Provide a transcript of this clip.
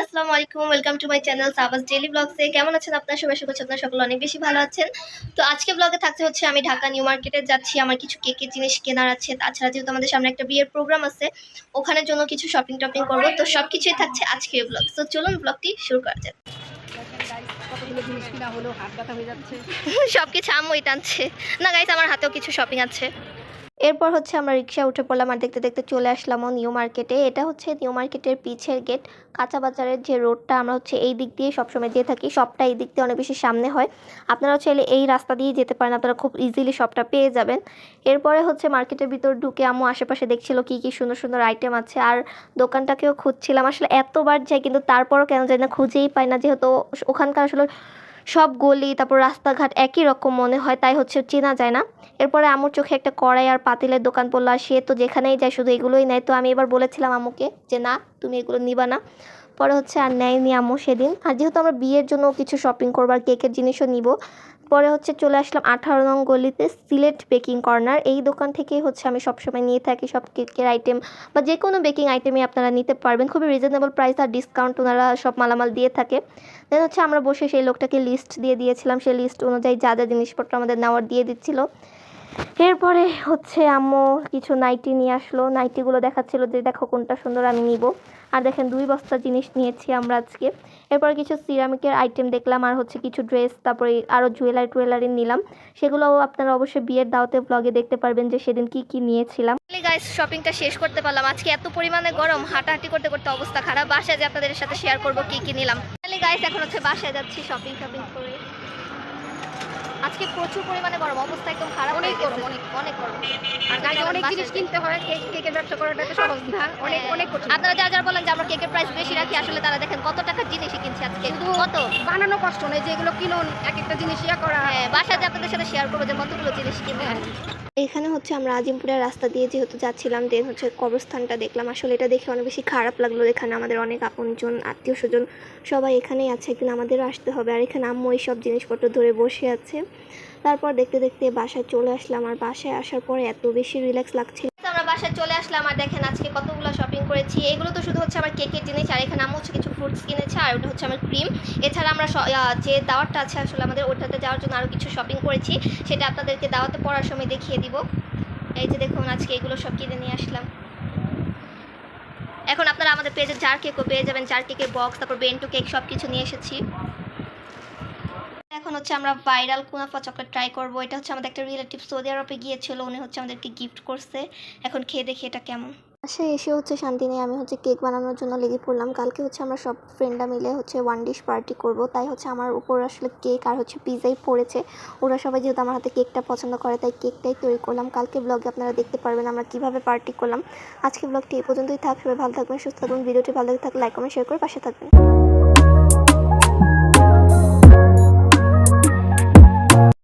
আসসালামু আলাইকুম, welcome to my channel সাবাস ডেইলি ব্লগসে। কেমন আছেন আপনারা সবাই? আশা করছি আপনারা সকলে অনেক বেশি ভালো আছেন। তো আজকে ব্লগে থাকতে হচ্ছে আমি ঢাকা নিউ মার্কেটে যাচ্ছি, আমার কিছু কেকের জিনিস কেনার আছে। তাছাড়া যেহেতু আমাদের সামনে একটা বিয়ের প্রোগ্রাম আছে, ওখানের জন্য কিছু শপিং টপিং করবো। তো সব কিছুই থাকছে আজকের ব্লগ। তো চলুন ব্লগটি শুরু করা যাক। সবকিছু আম্মুই টানছে না গাইস, আমার হাতেও কিছু শপিং আছে। এরপর হচ্ছে আমরা রিক্সা উঠে পড়লাম আর দেখতে দেখতে চলে আসলাম নিউ মার্কেটে। এটা হচ্ছে নিউ মার্কেটের পিছের গেট। কাঁচা বাজারের যে রোডটা, আমরা হচ্ছে এই দিক দিয়ে সবসময় যেয়ে থাকি। সবটা এই দিক দিয়ে অনেক বেশি সামনে হয়। আপনারা চাইলে এই রাস্তা দিয়ে যেতে পারেন, আপনারা খুব ইজিলি সবটা পেয়ে যাবেন। এরপরে হচ্ছে মার্কেটের ভিতর ঢুকে আম্মু আশেপাশে দেখছিল কি কি সুন্দর সুন্দর আইটেম আছে, আর দোকানটাকেও খুঁজছিলাম। আসলে এতবার যাই কিন্তু তারপরও কেন জানি না খুঁজেই পাই না, যেহেতু ওখানকার আসলে সব গলি তারপর রাস্তাঘাট একই রকম মনে হয়, তাই হচ্ছে চেনা যায় না। এরপরে আম্মুর চোখে একটা কড়াই আর পাতিলের দোকান পড়লো, আর সে তো যেখানেই যায় শুধু এগুলোই নেয়। তো আমি এবার বলেছিলাম আম্মুকে যে না, তুমি এগুলো নিবা না। পরে হচ্ছে আর নেয়নি আম্মু সেদিন। আর যেহেতু আমরা বিয়ের জন্য কিছু শপিং করবো আর কেকের জিনিসও নিব, পরে হচ্ছে চলে আসলাম 18 নং গলিতে সিলেট বেকিং কর্নার। এই দোকান থেকেই হচ্ছে আমি সবসময় নিয়ে থাকি সব কেকের আইটেম বা যে কোনো বেকিং আইটেমই আপনারা নিতে পারবেন। খুবই রিজনেবল প্রাইস আর ডিসকাউন্ট ওনারা সব মালামাল দিয়ে থাকে। দেন হচ্ছে আমরা বসে সেই লোকটাকে লিস্ট দিয়ে দিয়েছিলাম, সেই লিস্ট অনুযায়ী যা যা জিনিসপত্র আমাদের নেওয়ার দিয়ে দিচ্ছিল। এরপরে হচ্ছে আম্মু কিছু নাইটি নিয়ে আসলো, নাইটিগুলো দেখাচ্ছিল যে দেখো কোনটা সুন্দর, আমি নিব। আর দেখেন 2 বস্তা জিনিস নিয়েছি আমরা আজকে। এরপর কিছু সিরামিকের আইটেম দেখলাম, আর হচ্ছে কিছু ড্রেস, তারপরে আরও জুয়েলারি নিলাম। সেগুলো আপনারা অবশ্যই বিয়ের দাওয়াতে ব্লগে দেখতে পারবেন যে সেদিন কি কি নিয়েছিলাম। গাইস, শপিংটা শেষ করতে পারলাম। আজকে এত পরিমাণে গরম, হাঁটাহাঁটি করতে করতে অবস্থা খারাপ। বাসায় যে আপনাদের সাথে শেয়ার করবো কি কি নিলাম। গাইস, এখন হচ্ছে বাসায় যাচ্ছি শপিং করে। আজকে প্রচুর পরিমাণে গরম, অবস্থা একদম খারাপ, অনেক গরম, অনেক গরম। আর গাইস অনেক জিনিস কিনতে হয়, কেকের ব্যবসা করাটা তো সহজ না, অনেক কঠিন। আপনারা যারা বলেন যে আমরা কেকের প্রাইস বেশি রাখি, আসলে তারা দেখেন কত টাকার জিনিসই কিনছে আজকে। কত বানানো কষ্ট নেই, যে এগুলো কিনুন এক একটা জিনিস করা। বাসায় যে আপনাদের সাথে শেয়ার করবো যে কতগুলো জিনিস কিনতে হয়। এখানে হচ্ছে আমরা আজিমপুরের রাস্তা দিয়ে যেহেতু যাচ্ছিলাম, দেন হচ্ছে কবরস্থানটা দেখলাম। আসলে এটা দেখে অনেক বেশি খারাপ লাগলো। এখানে আমাদের অনেক আপনজন আত্মীয় স্বজন সবাই এখানেই আছে, একদিন আমাদেরও আসতে হবে। আর এখানে আম্মু এই সব জিনিসপত্র ধরে বসে আছে। তারপর দেখতে দেখতে বাসায় চলে আসলাম, আর বাসায় আসার পরে এত বেশি রিল্যাক্স লাগছিল। আমরা বাসায় চলে আসলাম আর দেখেন আজকে কতগুলো শপিং করেছি। এগুলো তো শুধু হচ্ছে আমার কেকের জিনিস, আর এখানে আম্মু হচ্ছে কিছু ফ্রুটস কিনেছে, আর ওটা হচ্ছে আমার ক্রিম। এছাড়া আমরা যে দাওয়াতটা আছে আসলে আমাদের ওটাতে যাওয়ার জন্য আরও কিছু শপিং করেছি, সেটা আপনাদেরকে দাওয়াতে পড়ার সময় দেখিয়ে দিব। এই যে দেখুন আজকে এগুলো সব কিনে নিয়ে আসলাম। এখন আপনারা আমাদের পেজে জার কেকও পেয়ে যাবেন, জার কেকের বক্স, তারপর বেন্টু কেক সব কিছু নিয়ে এসেছি। এখন হচ্ছে আমরা ভাইরাল কুনাফা চকলেট ট্রাই করব। এটা হচ্ছে আমাদের একটা রিলেটিভ সৌদি আরবে গিয়েছিল, উনি হচ্ছে আমাদেরকে গিফট করছে। এখন খেয়ে দেখি এটা কেমন। বাসায় এসে হচ্ছে শান্তি নেই, আমি হচ্ছে কেক বানানোর জন্য লেগে পড়লাম। কালকে হচ্ছে আমরা সব ফ্রেন্ডরা মিলে হচ্ছে 1 ডিশ পার্টি করব, তাই হচ্ছে আমার উপর আসলে কেক আর হচ্ছে পিজাই পড়েছে। ওরা সবাই যেহেতু আমার হাতে কেকটা পছন্দ করে, তাই কেকটাই তৈরি করলাম। কালকে ব্লগে আপনারা দেখতে পারবেন আমরা কিভাবে পার্টি করলাম। আজকে ব্লগটি এই পর্যন্তই থাক। সবাই ভালো থাকবেন, সুস্থ থাকবেন। ভিডিওটি ভালো থাকলে লাইক কমেন্ট শেয়ার করে পাশে থাকবেন।